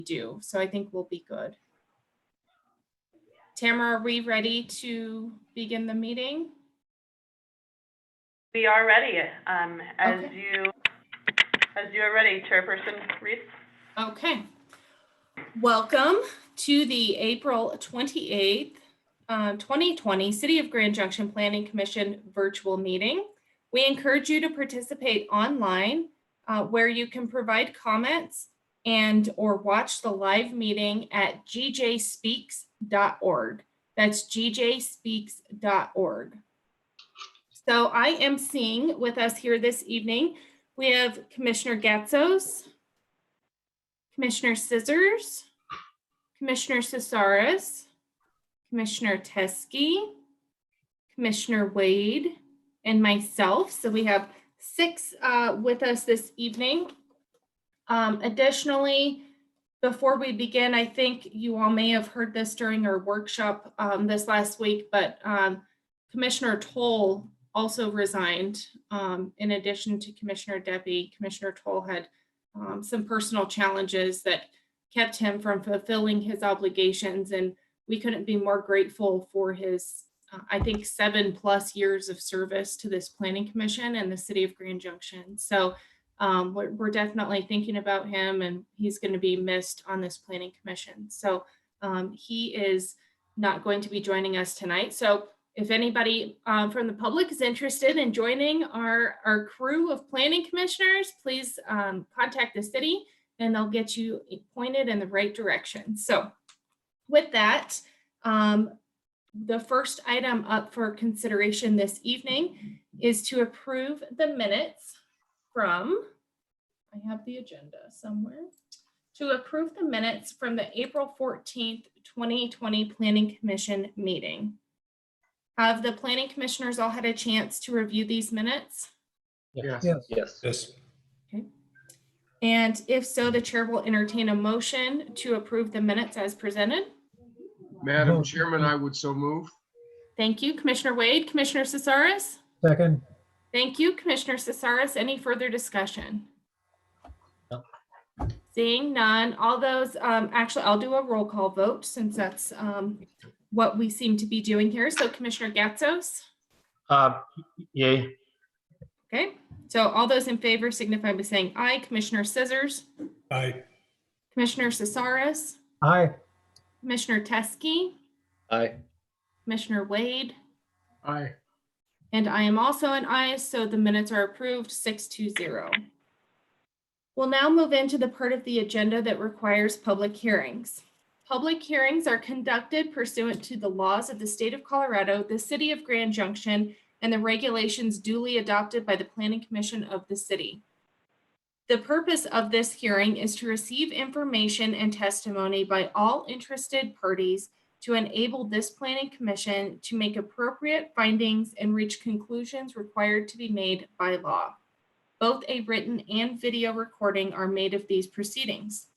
do. So I think we'll be good. Tamara, are we ready to begin the meeting? We are ready. As Okay. you are ready, Chairperson Reese. Okay. Welcome to the April 28th, 2020 City of Grand Junction Planning Commission virtual meeting. We encourage you to participate online where you can provide comments and or watch the live meeting at gjspeaks.org. That's gjspeaks.org. So I am seeing with us here this evening, we have Commissioner Gatzos, Commissioner Scissors, Commissioner Cesaris, Commissioner Teskey, Commissioner Wade, and myself. So we have 6 with us this evening. Additionally, before we begin, I think you all may have heard this during our workshop this last week, but Commissioner Toll also resigned. In addition to Commissioner Debbie, Commissioner Toll had some personal challenges that kept him from fulfilling his obligations, and we couldn't be more grateful for his, I think, 7+ years of service to this planning commission and the city of Grand Junction. So we're definitely thinking about him, and he's going to be missed on this planning commission. So he is not going to be joining us tonight. So if anybody from the public is interested in joining our crew of planning commissioners, please contact the city and they'll get you pointed in the right direction. So with that, the first item up for consideration this evening is to approve the minutes from, I have the agenda somewhere, to approve the minutes from the April 14th, 2020 Planning Commission meeting. Have the planning commissioners all had a chance to review these minutes? Yes. Yes. Okay. And if so, the chair will entertain a motion to approve the minutes as presented. Madam Chairman, I would so move. Thank you, Commissioner Wade. Commissioner Cesaris? Second. Thank you, Commissioner Cesaris. Any further discussion? No. Seeing none, all those, actually, I'll do a roll call vote since that's what we seem to be doing here. So Commissioner Gatzos? Yay. Okay, so all those in favor signify by saying aye. Commissioner Scissors? Aye. Commissioner Cesaris? Aye. Commissioner Teskey? Aye. Commissioner Wade? Aye. And I am also an aye, so the minutes are approved 6-0. We'll now move into the part of the agenda that requires public hearings. Public hearings are conducted pursuant to the laws of the state of Colorado, the city of Grand Junction, and the regulations duly adopted by the Planning Commission of the city. The purpose of this hearing is to receive information and testimony by all interested parties to enable this Planning Commission to make appropriate findings and reach conclusions required to be made by law. Both a written and video recording are made of these proceedings.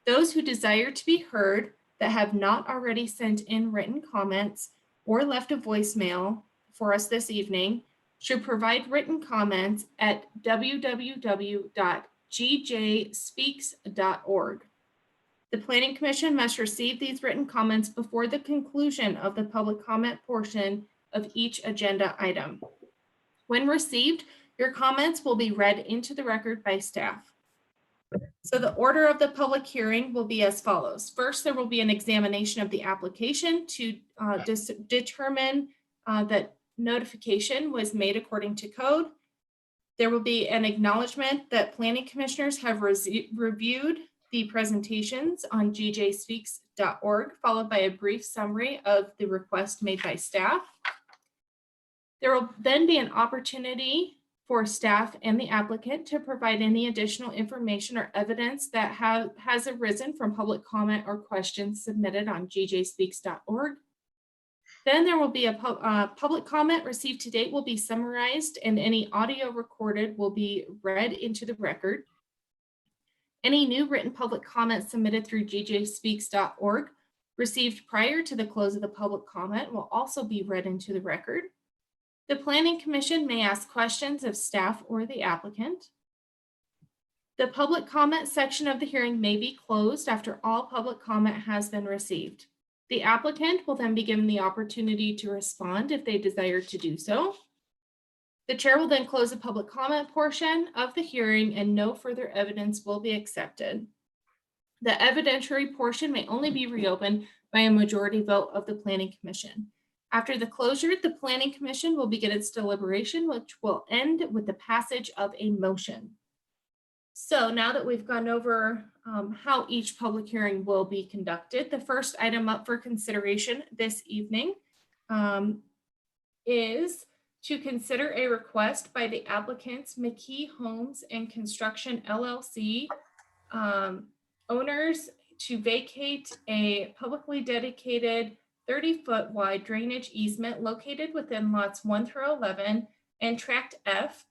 Those who desire to be heard that have not already sent in written comments or left a voicemail for us this evening should provide written comments at www.gjspeaks.org. The Planning Commission must receive these written comments before the conclusion of the public comment portion of each agenda item. When received, your comments will be read into the record by staff. So the order of the public hearing will be as follows. First, there will be an examination of the application to determine that notification was made according to code. There will be an acknowledgement that planning commissioners have reviewed the presentations on gjspeaks.org, followed by a brief summary of the request made by staff. There will then be an opportunity for staff and the applicant to provide any additional information or evidence that has arisen from public comment or questions submitted on gjspeaks.org. Then there will be a public comment received to date will be summarized, and any audio recorded will be read into the record. Any new written public comments submitted through gjspeaks.org received prior to the close of the public comment will also be read into the record. The Planning Commission may ask questions of staff or the applicant. The public comment section of the hearing may be closed after all public comment has been received. The applicant will then be given the opportunity to respond if they desire to do so. The chair will then close the public comment portion of the hearing and no further evidence will be accepted. The evidentiary portion may only be reopened by a majority vote of the Planning Commission. After the closure, the Planning Commission will begin its deliberation, which will end with the passage of a motion. So now that we've gone over how each public hearing will be conducted, the first item up for consideration this evening is to consider a request by the applicants McKee Homes and Construction LLC owners to vacate a publicly dedicated 30-foot wide drainage easement located within lots 1 through 11 and tract F,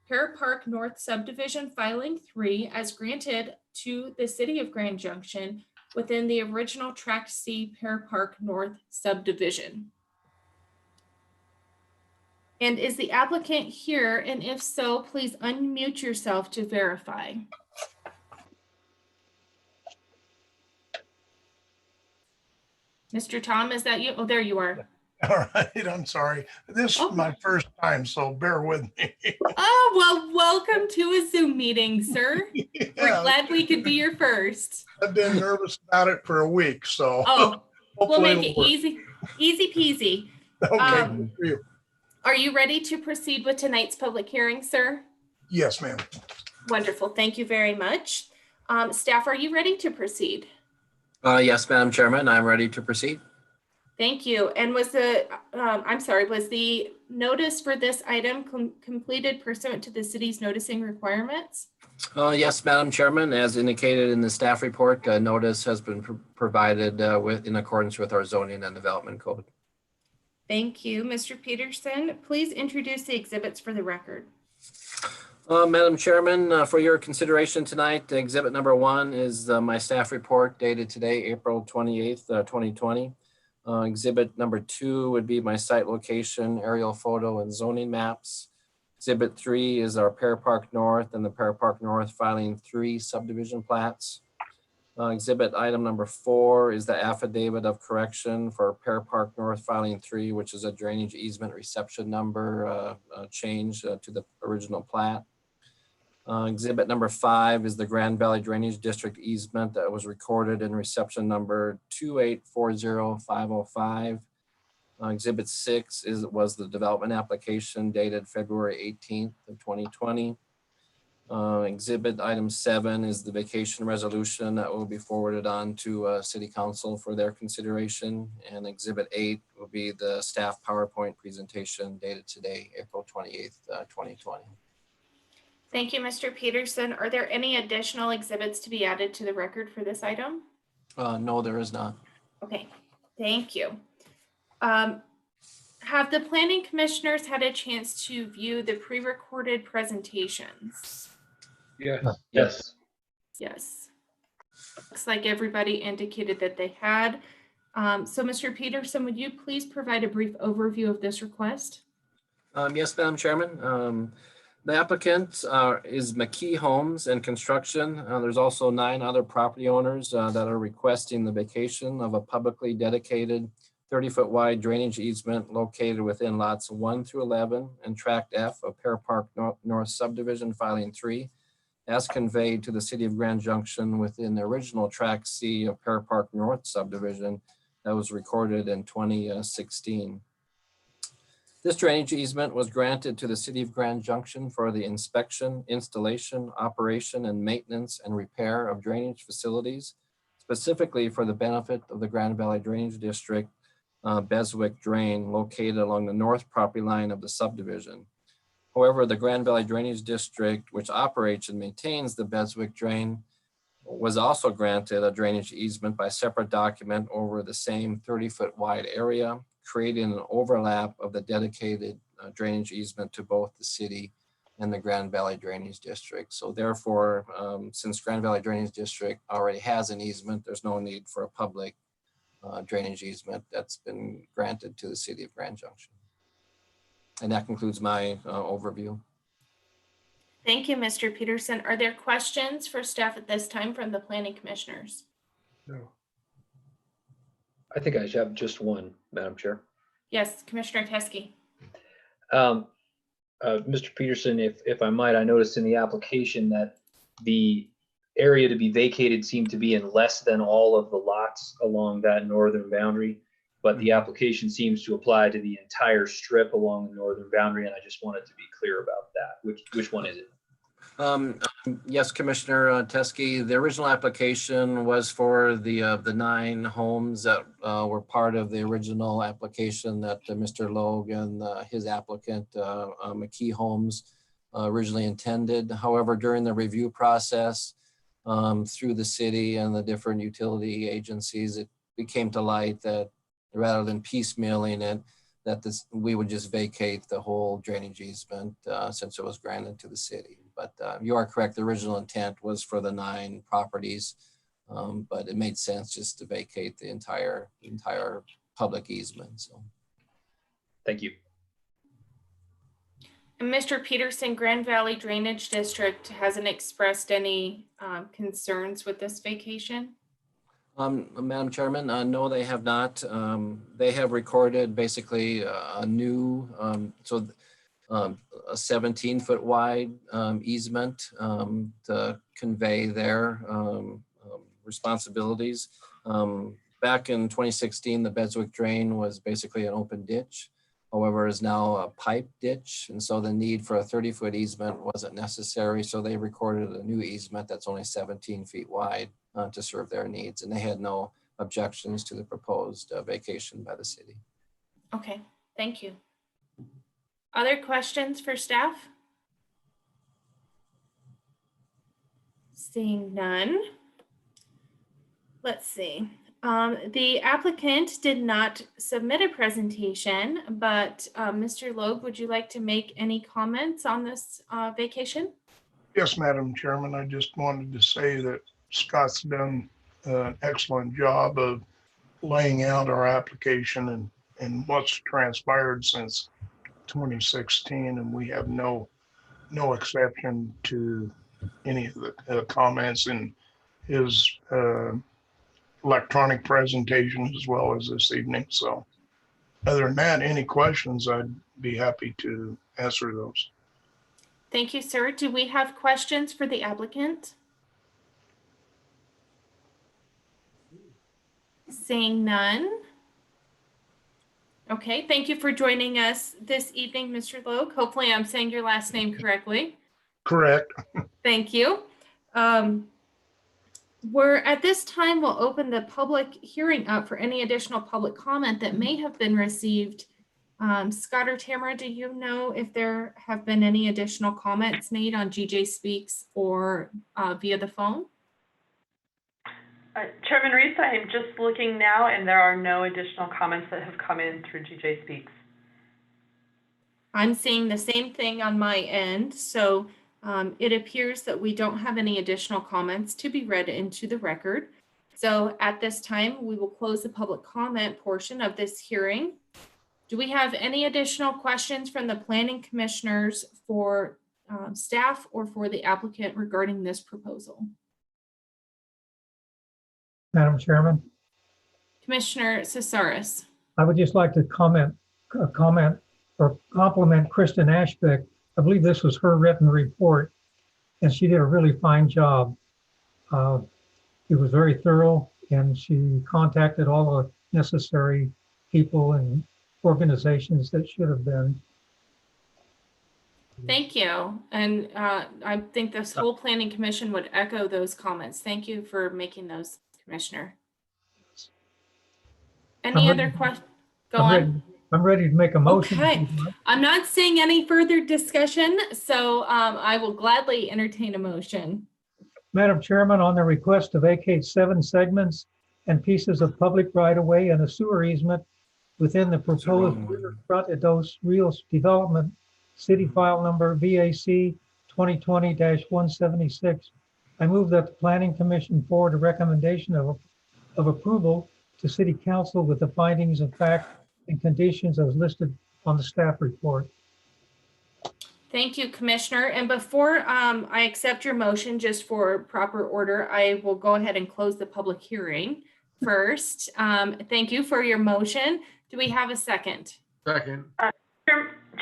Pear Park North Subdivision Filing 3 as granted to the City of Grand Junction within the original tract C Pear Park North Subdivision. And is the applicant here? And if so, please unmute yourself to verify. Mr. Tom, is that you? Oh, there you are. All right, I'm sorry. This Oh. is my first time, so bear with me. Oh, well, welcome to a Zoom meeting, sir. We're Yeah, glad we could be your first. I've been nervous about it for a week, so. Oh, we'll hopefully make it it'll work. easy peasy. Okay, good for you. Are you ready to proceed with tonight's public hearing, sir? Yes, ma'am. Wonderful. Thank you very much. Staff, are you ready to proceed? Yes, Madam Chairman, I'm ready to proceed. Thank you. And was the notice for this item completed pursuant to the city's noticing requirements? Yes, Madam Chairman, as indicated in the staff report, notice has been provided in accordance with our zoning and development code. Thank you. Mr. Peterson, please introduce the exhibits for the record. Madam Chairman, for your consideration tonight, exhibit number 1 is my staff report dated today, April 28th, 2020. Exhibit number 2 would be my site location, aerial photo, and zoning maps. Exhibit 3 is our Pear Park North and the Pear Park North Filing 3 subdivision plats. Exhibit item number 4 is the affidavit of correction for Pear Park North Filing 3, which is a drainage easement reception number change to the original plat. Exhibit number 5 is the Grand Valley Drainage District easement that was recorded in reception number 2840505. Exhibit 6 was the development application dated February 18th of 2020. Exhibit item 7 is the vacation resolution that will be forwarded on to City Council for their consideration. And exhibit 8 will be the staff PowerPoint presentation dated today, April 28th, 2020. Thank you, Mr. Peterson. Are there any additional exhibits to be added to the record for this item? No, there is not. Okay, thank you. Have the planning commissioners had a chance to view the pre-recorded presentations? Yes. Yes. Yes. Looks like everybody indicated that they had. So Mr. Peterson, would you please provide a brief overview of this request? Yes, Madam Chairman. The applicant is McKee Homes and Construction. There's also 9 other property owners that are requesting the vacation of a publicly dedicated 30-foot wide drainage easement located within lots 1 through 11 and tract F of Pear Park North Subdivision Filing 3 as conveyed to the City of Grand Junction within the original tract C of Pear Park North Subdivision that was recorded in 2016. This drainage easement was granted to the City of Grand Junction for the inspection, installation, operation, and maintenance and repair of drainage facilities, specifically for the benefit of the Grand Valley Drainage District Beswick Drain located along the north property line of the subdivision. However, the Grand Valley Drainage District, which operates and maintains the Beswick Drain, was also granted a drainage easement by separate document over the same 30-foot wide area, creating an overlap of the dedicated drainage easement to both the city and the Grand Valley Drainage District. So therefore, since Grand Valley Drainage District already has an easement, there's no need for a public drainage easement that's been granted to the City of Grand Junction. And that concludes my overview. Thank you, Mr. Peterson. Are there questions for staff at this time from the planning commissioners? No. I think I should have just one, Madam Chair. Yes, Commissioner Teske. Mr. Peterson, if I might, I noticed in the application that the area to be vacated seemed to be in less than all of the lots along that northern boundary, but the application seems to apply to the entire strip along the northern boundary, and I just wanted to be clear about that. Which one is it? Yes, Commissioner Teske, the original application was for the 9 homes that were part of the original application that Mr. Logue and his applicant, McKee Homes, originally intended. However, during the review process through the city and the different utility agencies, it became to light that rather than piecemealing it, that we would just vacate the whole drainage easement since it was granted to the city. But you are correct, the original intent was for the 9 properties, but it made sense just to vacate the entire public easement. So, Thank you. And Mr. Peterson, Grand Valley Drainage District hasn't expressed any concerns with this vacation? Madam Chairman, no, they have not. They have recorded basically a new, a 17-foot wide easement to convey their responsibilities. Back in 2016, the Bedswick drain was basically an open ditch. However, is now a pipe ditch. And so the need for a 30-foot easement wasn't necessary. So they recorded a new easement that's only 17 feet wide to serve their needs. And they had no objections to the proposed vacation by the city. Okay, thank you. Other questions for staff? Seeing none. Let's see. The applicant did not submit a presentation, but Mr. Logue, would you like to make any comments on this vacation? Yes, Madam Chairman, I just wanted to say that Scott's done an excellent job of laying out our application and what's transpired since 2016, and we have no exception to any of the comments in his electronic presentation as well as this evening. So other than that, any questions, I'd be happy to answer those. Thank you, sir. Do we have questions for the applicant? Seeing none. Okay, thank you for joining us this evening, Mr. Logue. Hopefully I'm saying your last name correctly. Correct. Thank you. We're at this time, we'll open the public hearing up for any additional public comment that may have been received. Scott or Tamara, do you know if there have been any additional comments made on GJ Speaks or via the phone? Chairman Reese, I am just looking now, and there are no additional comments that have come in through GJ Speaks. I'm seeing the same thing on my end. So it appears that we don't have any additional comments to be read into the record. So at this time, we will close the public comment portion of this hearing. Do we have any additional questions from the planning commissioners for staff or for the applicant regarding this proposal? Madam Chairman, Commissioner Cesaris. I would just like to comment or compliment Kristen Ashbeck. I believe this was her written report, and she did a really fine job. It was very thorough, and she contacted all the necessary people and organizations that should have been. Thank you. And I think this whole planning commission would echo those comments. Thank you for making those, Commissioner. Any other questions? Go on. I'm ready to make a motion. Okay. I'm not seeing any further discussion, so I will gladly entertain a motion. Madam Chairman, on the request to vacate 7 segments and pieces of public right-of-way and a sewer easement within the proposed riverfront Dos Rios development, city file number VAC 2020-176, I move that the Planning Commission forward a recommendation of approval to City Council with the findings of fact and conditions as listed on the staff report. Thank you, Commissioner. And before I accept your motion, just for proper order, I will go ahead and close the public hearing first. Thank you for your motion. Do we have a second? Second.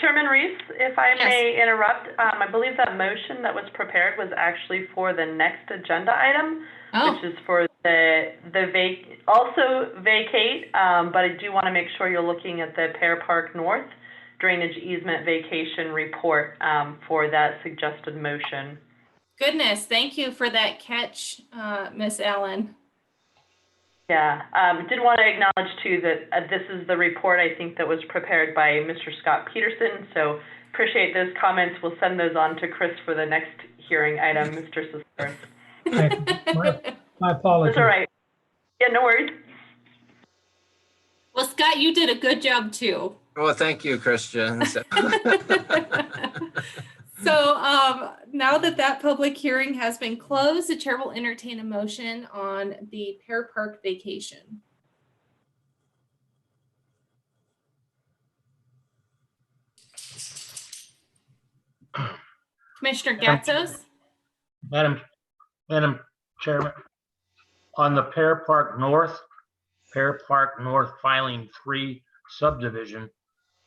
Chairman Reese, if I Yes. may interrupt, I believe that motion that was prepared was actually for the next agenda item, Oh, which is for also vacate, but I do want to make sure you're looking at the Pear Park North drainage easement vacation report for that suggested motion. goodness. Thank you for that catch, Miss Allen. Yeah, did want to acknowledge too that this is the report I think that was prepared by Mr. Scott Peterson. So appreciate those comments. We'll send those on to Chris for the next hearing item, Mr. Cisaris. My apologies. That's all right. Yeah, no worries. Well, Scott, you did a good job too. Well, thank you, Christian. So now that public hearing has been closed, the chair will entertain a motion on the Pear Park vacation. Commissioner Gatzos? Madam Chairman, on the Pear Park North Filing 3 subdivision,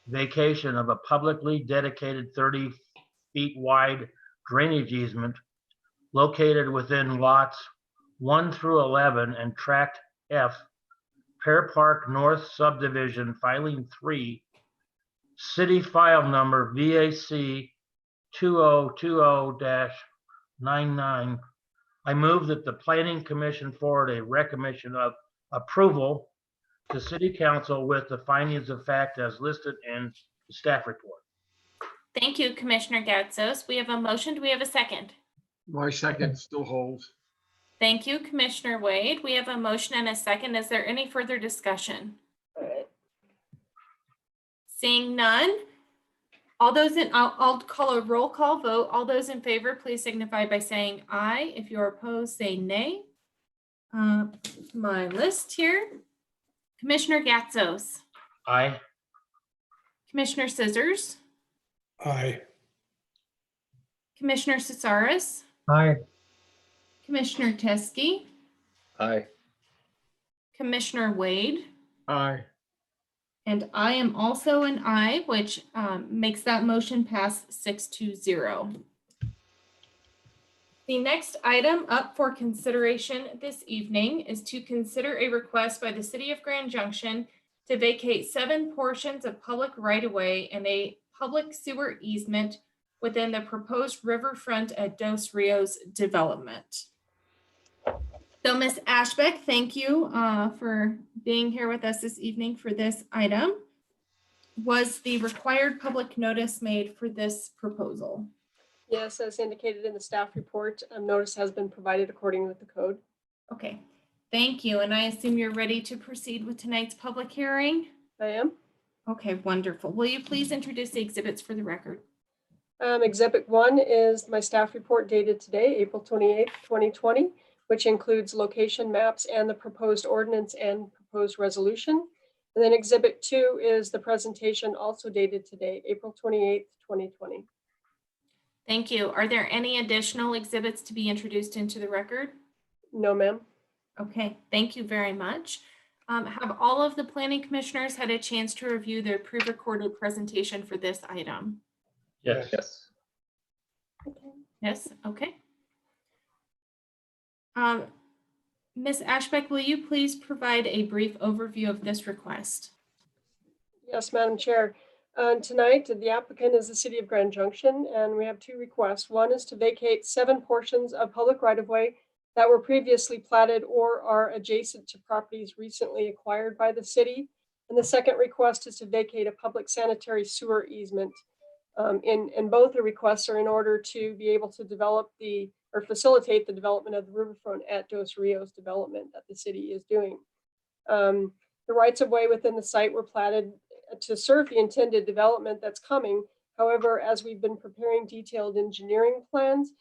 vacation of a publicly dedicated 30 feet wide drainage easement located within lots 1 through 11 and tract F, Pear Park North subdivision, Filing 3, city file number VAC 2020-99. I move that the Planning Commission forward a recommendation of approval to City Council with the findings of fact as listed in the staff report. Thank you, Commissioner Gatzos. We have a motion. Do we have a second? My second still holds. Thank you, Commissioner Wade. We have a motion and a second. Is there any further discussion? Seeing none, all those in, I'll call a roll call vote. All those in favor, please signify by saying aye. If you're opposed, say nay. My list here. Commissioner Gatzos, Aye. Commissioner Scissors, Aye. Commissioner Cisaris, Aye. Commissioner Teske, Aye. Commissioner Wade, Aye. and I am also an aye, which makes that motion pass 6-0. The next item up for consideration this evening is to consider a request by the City of Grand Junction to vacate 7 portions of public right-of-way and a public sewer easement within the proposed riverfront at Dos Rios development. So Ms. Ashbeck, thank you for being here with us this evening for this item. Was the required public notice made for this proposal? Yes, as indicated in the staff report, notice has been provided according with the code. Okay, thank you. And I assume you're ready to proceed with tonight's public hearing? I am. Okay, wonderful. Will you please introduce the exhibits for the record? Exhibit 1 is my staff report dated today, April 28th, 2020, which includes location maps and the proposed ordinance and proposed resolution. And then Exhibit 2 is the presentation also dated today, April 28th, 2020. Thank you. Are there any additional exhibits to be introduced into the record? No, ma'am. Okay, thank you very much. Have all of the planning commissioners had a chance to review the pre-recorded presentation for this item? Yes. Yes. Yes, okay. Ms. Ashbeck, will you please provide a brief overview of this request? Yes, Madam Chair. Tonight, the applicant is the City of Grand Junction, and we have 2 requests. One is to vacate 7 portions of public right-of-way that were previously platted or are adjacent to properties recently acquired by the city. And the second request is to vacate a public sanitary sewer easement. And both the requests are in order to be able to develop or facilitate the development of the riverfront at Dos Rios development that the city is doing. The rights of way within the site were platted to serve the intended development that's coming. However, as we've been preparing detailed engineering plans,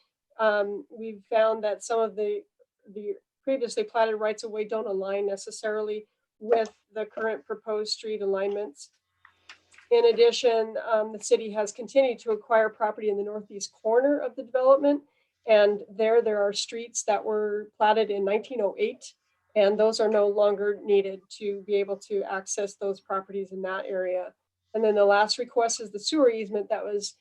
we've found that some of the previously platted rights of way don't align necessarily with the current proposed street alignments. In addition, the city has continued to acquire property in the northeast corner of the development. And there are streets that were platted in 1908, and those are no longer needed to be able to access those properties in that area. And then the last request is the sewer easement that was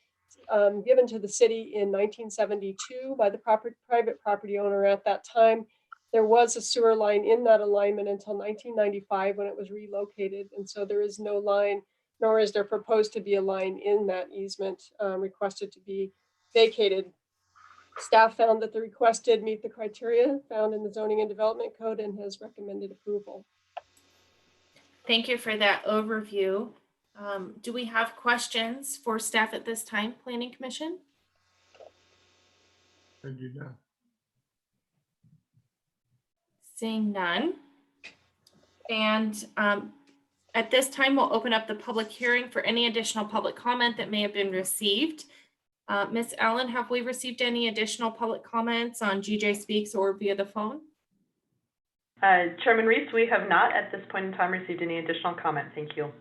given to the city in 1972 by the private property owner at that time. There was a sewer line in that alignment until 1995 when it was relocated. And so there is no line, nor is there proposed to be a line in that easement requested to be vacated. Staff found that the request did meet the criteria found in the zoning and development code and has recommended approval. Thank you for that overview. Do we have questions for staff at this time, Planning Commission? I do not. Seeing none. And at this time, we'll open up the public hearing for any additional public comment that may have been received. Ms. Allen, have we received any additional public comments on GJ Speaks or via the phone? Chairman Reese, we have not at this point in time received any additional comment. Thank you.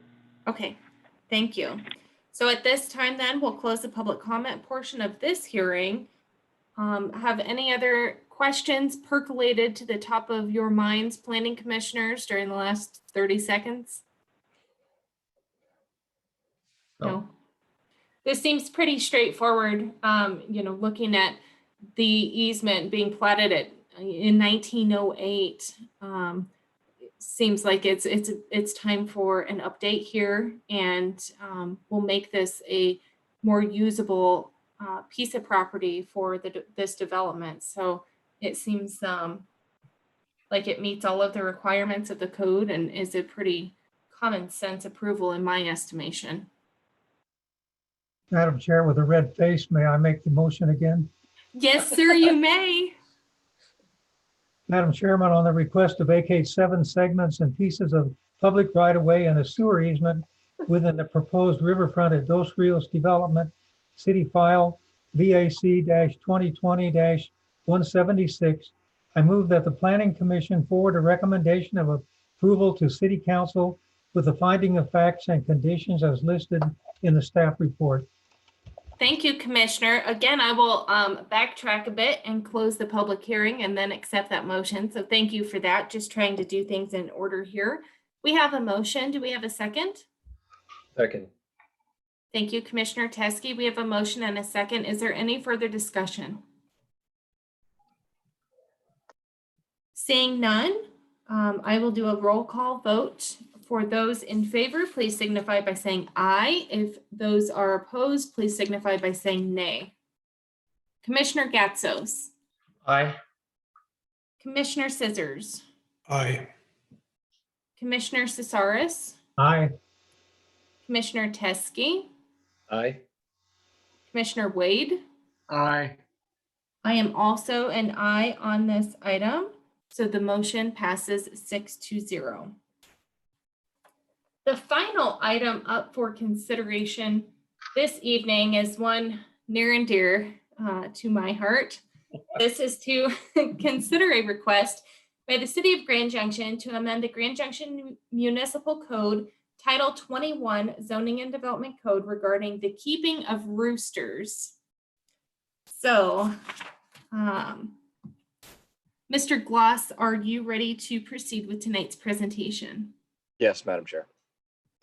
Okay, thank you. So at this time then, we'll close the public comment portion of this hearing. Have any other questions percolated to the top of your minds, planning commissioners, during the last 30 seconds? No. This seems pretty straightforward, looking at the easement being platted in 1908. Seems like it's time for an update here, and we'll make this a more usable piece of property for this development. So it seems like it meets all of the requirements of the code and is a pretty common sense approval in my estimation. Madam Chair, with a red face, may I make the motion again? Yes, sir, you may. Madam Chairman, on the request to vacate 7 segments and pieces of public right-of-way and a sewer easement within the proposed riverfront at Dos Rios development, city file VAC-2020-176, I move that the Planning Commission forward a recommendation of approval to City Council with the finding of facts and conditions as listed in the staff report. Thank you, Commissioner. Again, I will backtrack a bit and close the public hearing and then accept that motion. So thank you for that. Just trying to do things in order here. We have a motion. Do we have a second? Second. Thank you, Commissioner Teskey. We have a motion and a second. Is there any further discussion? Seeing none, I will do a roll call vote. For those in favor, please signify by saying aye. If those are opposed, please signify by saying nay. Commissioner Gatzos. Aye. Commissioner Scissors. Aye. Commissioner Cesaris. Aye. Commissioner Teskey. Aye. Commissioner Wade. Aye. I am also an aye on this item, so the motion passes 6-0. The final item up for consideration this evening is one near and dear to my heart. This is to consider a request by the City of Grand Junction to amend the Grand Junction Municipal Code Title 21 Zoning and Development Code regarding the keeping of roosters. So, Mr. Gloss, are you ready to proceed with tonight's presentation? Yes, Madam Chair.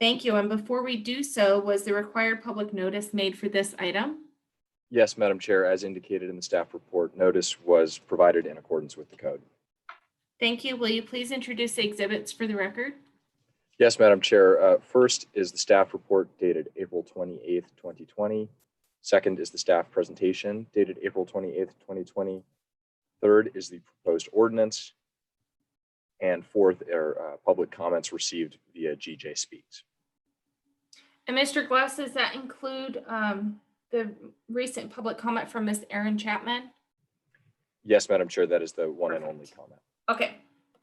Thank you. And before we do so, was the required public notice made for this item? Yes, Madam Chair, as indicated in the staff report, notice was provided in accordance with the code. Thank you. Will you please introduce the exhibits for the record? Yes, Madam Chair. First is the staff report dated April 28th, 2020. Second is the staff presentation dated April 28th, 2020. Third is the proposed ordinance. And fourth are public comments received via GJ Speaks. And Mr. Glass, does that include the recent public comment from Ms. Erin Chapman? Yes, Madam Chair, that is the one and only comment. Okay,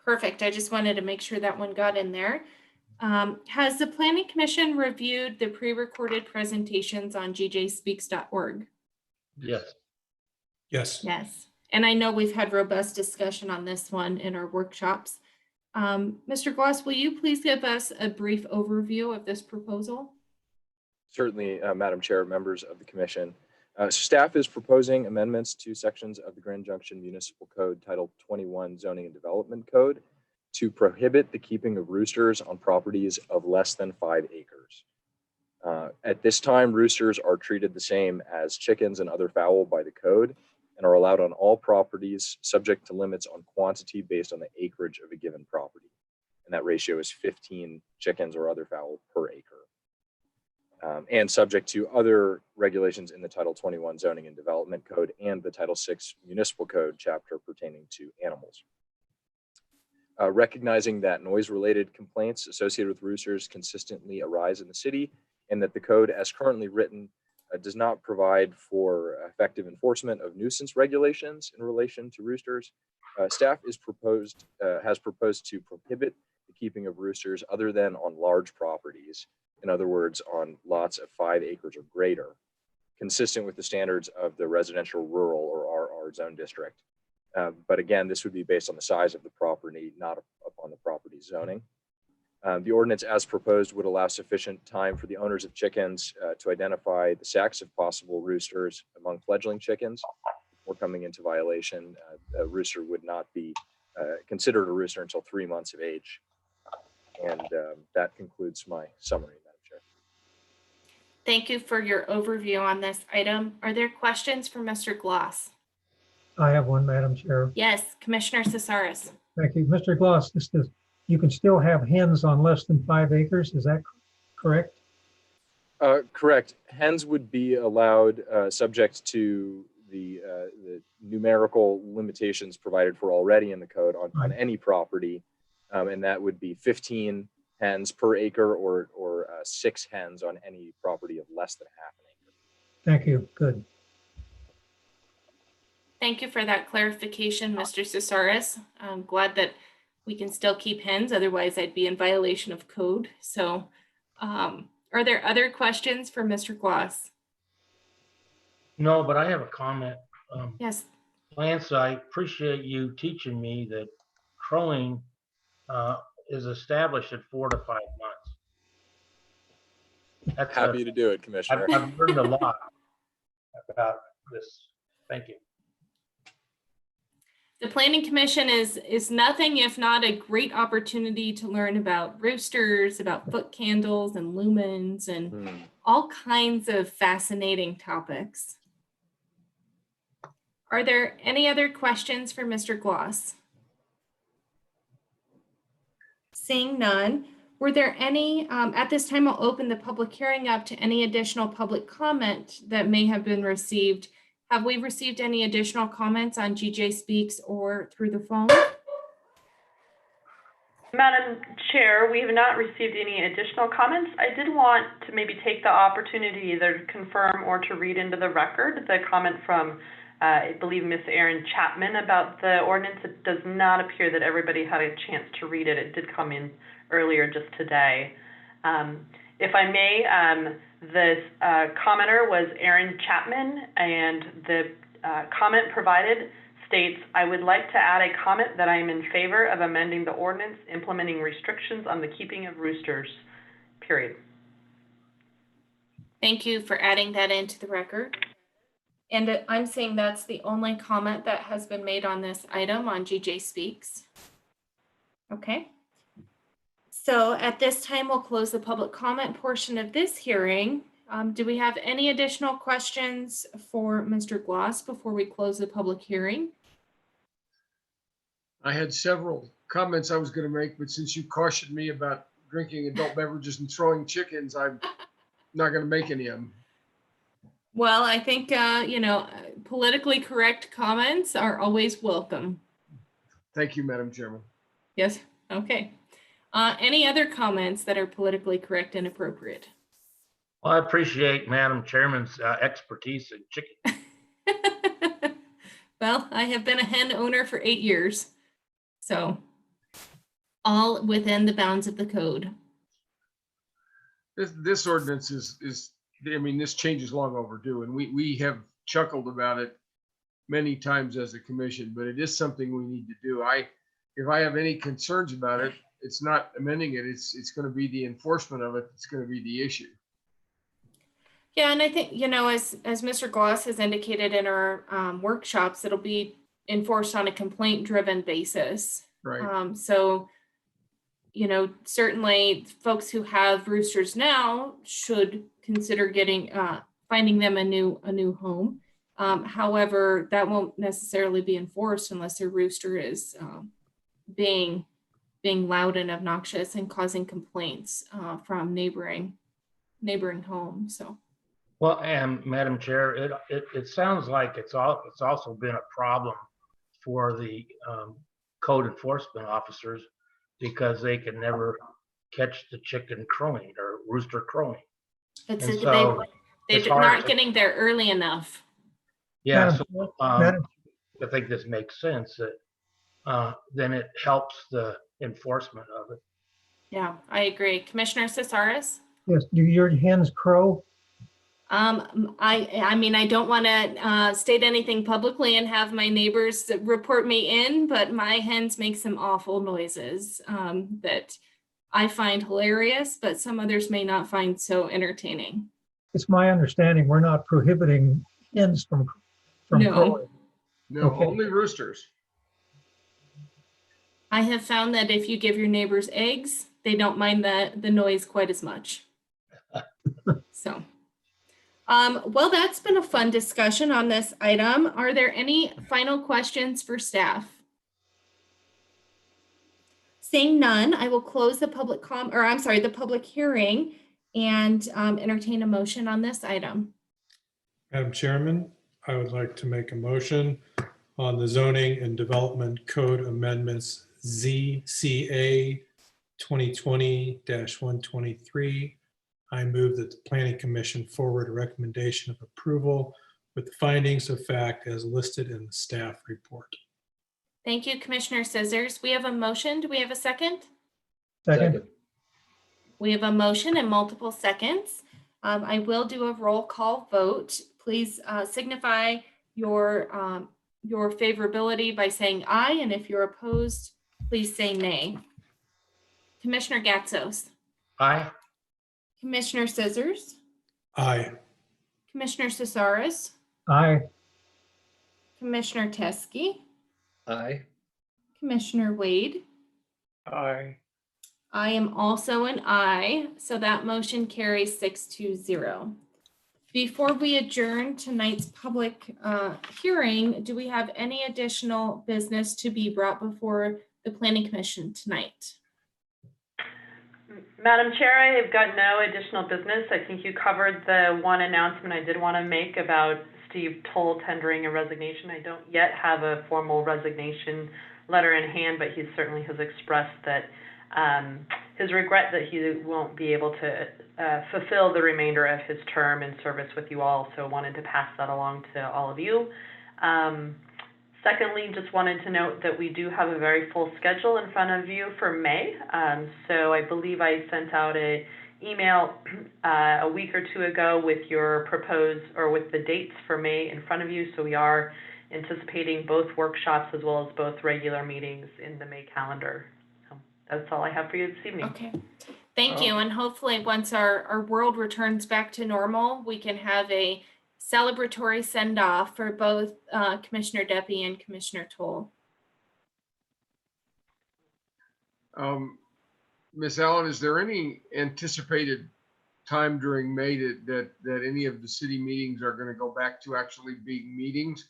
perfect. I just wanted to make sure that one got in there. Has the Planning Commission reviewed the pre-recorded presentations on gjspeaks.org? Yes. Yes. Yes. And I know we've had robust discussion on this one in our workshops. Mr. Gloss, will you please give us a brief overview of this proposal? Certainly, Madam Chair, members of the commission. Staff is proposing amendments to sections of the Grand Junction Municipal Code Title 21 Zoning and Development Code to prohibit the keeping of roosters on properties of less than 5 acres. At this time, roosters are treated the same as chickens and other fowl by the code and are allowed on all properties subject to limits on quantity based on the acreage of a given property. And that ratio is 15 chickens or other fowl per acre. And subject to other regulations in the Title 21 Zoning and Development Code and the Title 6 Municipal Code chapter pertaining to animals. Recognizing that noise-related complaints associated with roosters consistently arise in the city and that the code as currently written does not provide for effective enforcement of nuisance regulations in relation to roosters, staff has proposed to prohibit the keeping of roosters other than on large properties. In other words, on lots of 5 acres or greater, consistent with the standards of the residential rural or RR zone district. But again, this would be based on the size of the property, not upon the property zoning. The ordinance as proposed would allow sufficient time for the owners of chickens to identify the sex of possible roosters among fledgling chickens before coming into violation. A rooster would not be considered a rooster until 3 months of age. And that concludes my summary, Madam Chair. Thank you for your overview on this item. Are there questions for Mr. Gloss? I have one, Madam Chair. Yes, Commissioner Cesaris. Thank you. Mr. Gloss, you can still have hens on less than 5 acres. Is that correct? Correct. Hens would be allowed subject to the numerical limitations provided for already in the code on any property. And that would be 15 hens per acre or 6 hens on any property of less than half an acre. Thank you. Good. Thank you for that clarification, Mr. Cesaris. I'm glad that we can still keep hens, otherwise I'd be in violation of code. So are there other questions for Mr. Gloss? No, but I have a comment. Yes. Lance, I appreciate you teaching me that crowing is established at 4 to 5 months. That's Happy to do it, Commissioner. I've learned a lot about this. Thank you. The Planning Commission is nothing if not a great opportunity to learn about roosters, about foot candles and lumens and all kinds of fascinating topics. Are there any other questions for Mr. Gloss? Seeing none, were there any, at this time I'll open the public hearing up to any additional public comment that may have been received. Have we received any additional comments on GJ Speaks or through the phone? Madam Chair, we have not received any additional comments. I did want to maybe take the opportunity either to confirm or to read into the record the comment from, I believe, Ms. Erin Chapman about the ordinance. It does not appear that everybody had a chance to read it. It did come in earlier just today. If I may, the commenter was Erin Chapman, and the comment provided states, I would like to add a comment that I am in favor of amending the ordinance implementing restrictions on the keeping of roosters, period. Thank you for adding that into the record. And I'm saying that's the only comment that has been made on this item on GJ Speaks. Okay. So at this time, we'll close the public comment portion of this hearing. Do we have any additional questions for Mr. Gloss before we close the public hearing? I had several comments I was going to make, but since you cautioned me about drinking adult beverages and throwing chickens, I'm not going to make any of them. Well, I think, politically correct comments are always welcome. Thank you, Madam Chairman. Yes. Okay. Any other comments that are politically correct and appropriate? Well, I appreciate Madam Chairman's expertise in chicken. Well, I have been a hen owner for 8 years, so all within the bounds of the code. This ordinance is, I mean, this change is long overdue, and we have chuckled about it many times as a commission, but it is something we need to do. If I have any concerns about it, it's not amending it. It's going to be the enforcement of it. It's going to be the issue. Yeah, and I think, as Mr. Gloss has indicated in our workshops, it'll be enforced on a complaint-driven basis. Right. So, certainly folks who have roosters now should consider finding them a new home. However, that won't necessarily be enforced unless their rooster is being loud and obnoxious and causing complaints from neighboring homes. So. Well, and Madam Chair, it sounds like it's also been a problem for the code enforcement officers because they can never catch the chicken crowing or rooster crowing. It's And they so they're it's hard not to- getting there early enough. Yeah, Madam- so Madam- I think this makes sense that then it helps the enforcement of it. Yeah, I agree. Commissioner Cesaris? Yes, do your hens crow? I mean, I don't want to state anything publicly and have my neighbors report me in, but my hens make some awful noises that I find hilarious, but some others may not find so entertaining. It's my understanding we're not prohibiting hens from No. crowing. No, Okay. only roosters. I have found that if you give your neighbors eggs, they don't mind the noise quite as much. So, well, that's been a fun discussion on this item. Are there any final questions for staff? Seeing none, I will close the the public hearing and entertain a motion on this item. Madam Chairman, I would like to make a motion on the zoning and development code amendments ZCA 2020-123. I move that the Planning Commission forward a recommendation of approval with the findings of fact as listed in the staff report. Thank you, Commissioner Scissors. We have a motion. Do we have a second? Second, We have a motion and multiple seconds. I will do a roll call vote. Please signify your favorability by saying aye, and if you're opposed, please say nay. Commissioner Gatsos, Aye. Commissioner Scissors, Aye. Commissioner Cesaris, aye. Commissioner Teskey, Aye. Commissioner Wade. Aye. I am also an aye, so that motion carries 6-0. Before we adjourn tonight's public hearing, do we have any additional business to be brought before the Planning Commission tonight? Madam Chair, I have got no additional business. I think you covered the one announcement I did want to make about Steve Toll tendering a resignation. I don't yet have a formal resignation letter in hand, but he certainly has expressed that his regret that he won't be able to fulfill the remainder of his term in service with you all, so wanted to pass that along to all of you. Secondly, just wanted to note that we do have a very full schedule in front of you for May. So I believe I sent out an email a week or two ago with your proposed, or with the dates for May in front of you. So we are anticipating both workshops as well as both regular meetings in the May calendar. So that's all I have for you this evening. Okay, thank you. And hopefully once our world returns back to normal, we can have a celebratory send-off for both Commissioner Deppie and Commissioner Toll. Ms. Allen, is there any anticipated time during May that any of the city meetings are going to go back to actually being meetings?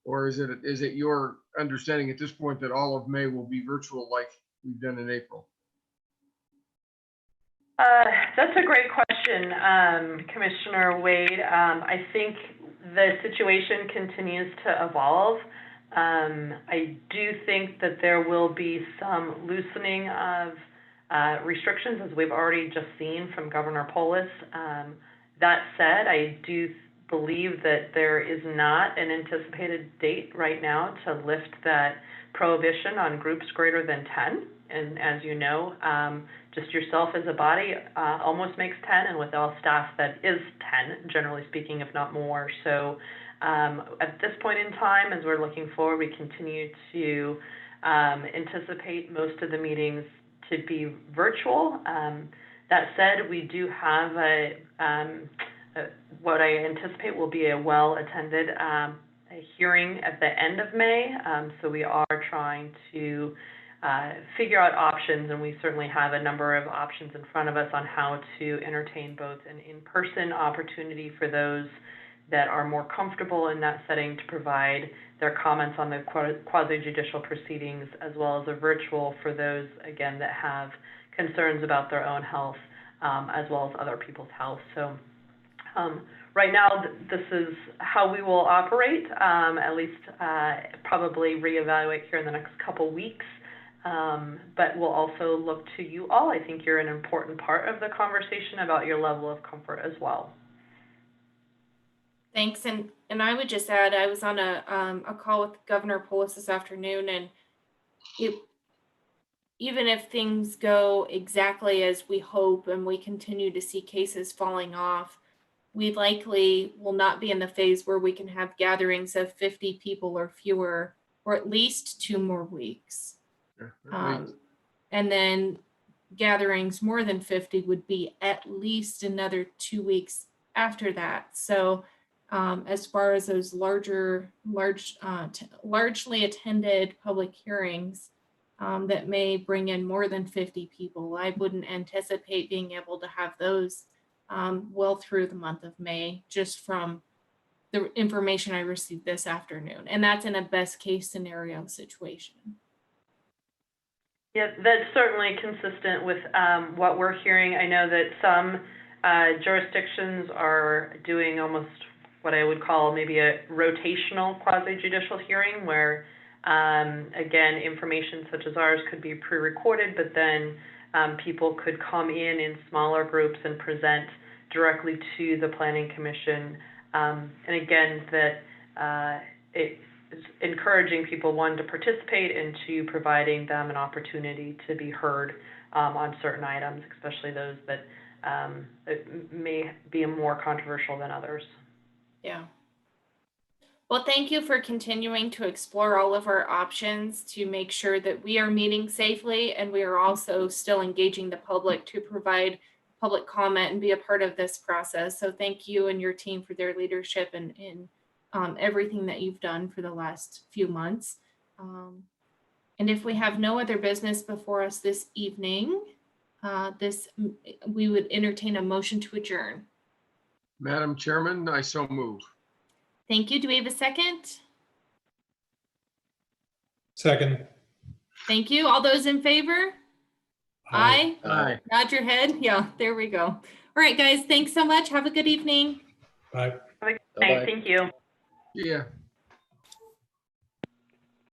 Or is it your understanding at this point that all of May will be virtual like we've done in April? That's a great question, Commissioner Wade. I think the situation continues to evolve. I do think that there will be some loosening of restrictions, as we've already just seen from Governor Polis. That said, I do believe that there is not an anticipated date right now to lift that prohibition on groups greater than 10. And as you know, just yourself as a body almost makes 10, and with all staff that is 10, generally speaking, if not more. So at this point in time, as we're looking forward, we continue to anticipate most of the meetings to be virtual. That said, we do have what I anticipate will be a well-attended hearing at the end of May. So we are trying to figure out options, and we certainly have a number of options in front of us on how to entertain both an in-person opportunity for those that are more comfortable in that setting to provide their comments on the quasi-judicial proceedings, as well as a virtual for those, again, that have concerns about their own health, as well as other people's health. So right now, this is how we will operate, at least probably reevaluate here in the next couple weeks. But we'll also look to you all. I think you're an important part of the conversation about your level of comfort as well. Thanks. And I would just add, I was on a call with Governor Polis this afternoon, and even if things go exactly as we hope and we continue to see cases falling off, we likely will not be in the phase where we can have gatherings of 50 people or fewer for at least 2 more weeks. And then gatherings more than 50 would be at least another 2 weeks after that. So as far as those largely attended public hearings that may bring in more than 50 people, I wouldn't anticipate being able to have those well through the month of May, just from the information I received this afternoon. And that's in a best case scenario situation. Yeah, that's certainly consistent with what we're hearing. I know that some jurisdictions are doing almost what I would call maybe a rotational quasi-judicial hearing, where, again, information such as ours could be pre-recorded, but then people could come in smaller groups and present directly to the Planning Commission. And again, that it is encouraging people, one, to participate, and two, providing them an opportunity to be heard on certain items, especially those that may be more controversial than others. Yeah. Well, thank you for continuing to explore all of our options to make sure that we are meeting safely, and we are also still engaging the public to provide public comment and be a part of this process. So thank you and your team for their leadership and everything that you've done for the last few months. And if we have no other business before us this evening, we would entertain a motion to adjourn. Madam Chairman, I so move. Thank you. Do we have a second? Second. Thank you. All those in favor? Aye. Aye. Nod your head. Yeah, there we go. All right, guys. Thanks so much. Have a good evening. Bye. Have a good Bye-bye. night. Thank you. Yeah.